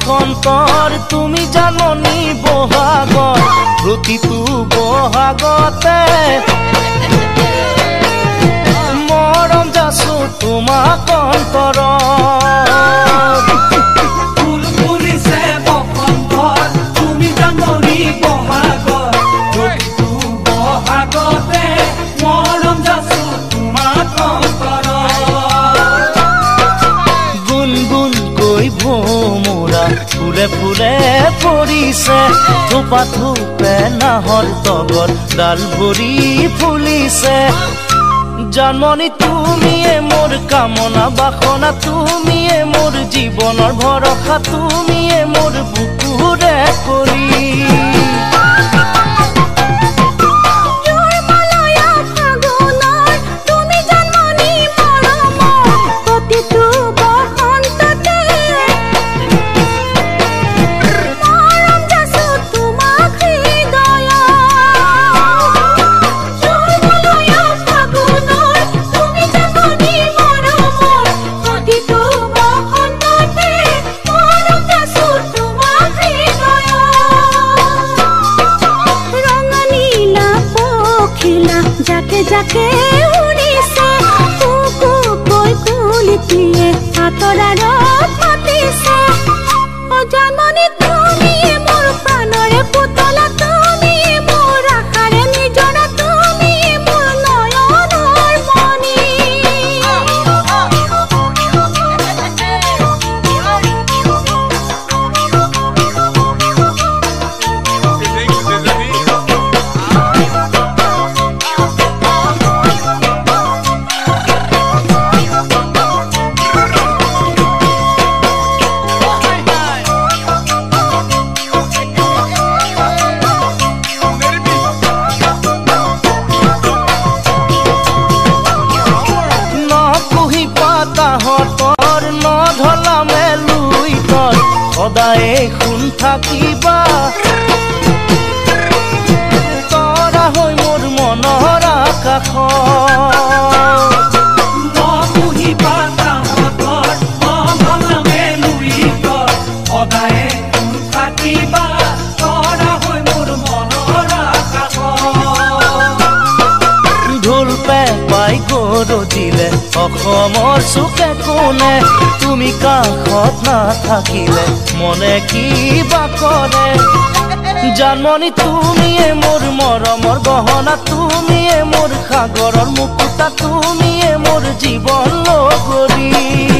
বসন্তৰ তুমি জাননী বহাগৰ প্ৰতিটো বহাগতে মৰম যাচো তোমাক অন্তৰত ফুল ফুলিছে বসন্তৰ তুমি জাননী বহাগৰ প্ৰতিটো বহাগতে মৰম যাচো তোমাক অন্তৰত গুণগুণকৈ ভোমোৰা ফুলে ফুলে পৰিছে থোপা থোপে নাহৰ তগৰ ডাল ভৰি ফুলিছে জাননী তুমিয়ে মোৰ কামনা বাসনা তুমিয়ে মোৰ জীৱনৰ ভৰসা তুমিয়ে মোৰ বুকুৰে কৰি जाके जाके उड़ीसे कुकु कोई कुलितिए आतरार मातिसे ओ जाननी तुमिए मोर प्राणरे पुतला तुमिए मोर आखारे निजरा तुमिए मोर नयनर मणि সদায়ে শুন থাকিবা তৰা হৈ মোৰ মনৰ আকাশ নপুহিবা তাহঁতৰ নভলামে লুইতৰ সদায়ে শুন থাকিবা তৰা হৈ মোৰ মনৰ আকাশ ঢোল পেঁপাই গৰজিলে অসমৰ চুকে কোণে তুমি কাষত নাথাকিলে মনে কিবা কৰে জাননী তুমিয়ে মোৰ মৰমৰ গহনা তুমিয়ে মোৰ সাগৰৰ মুকুতা তুমিয়ে মোৰ জীৱন লগৰী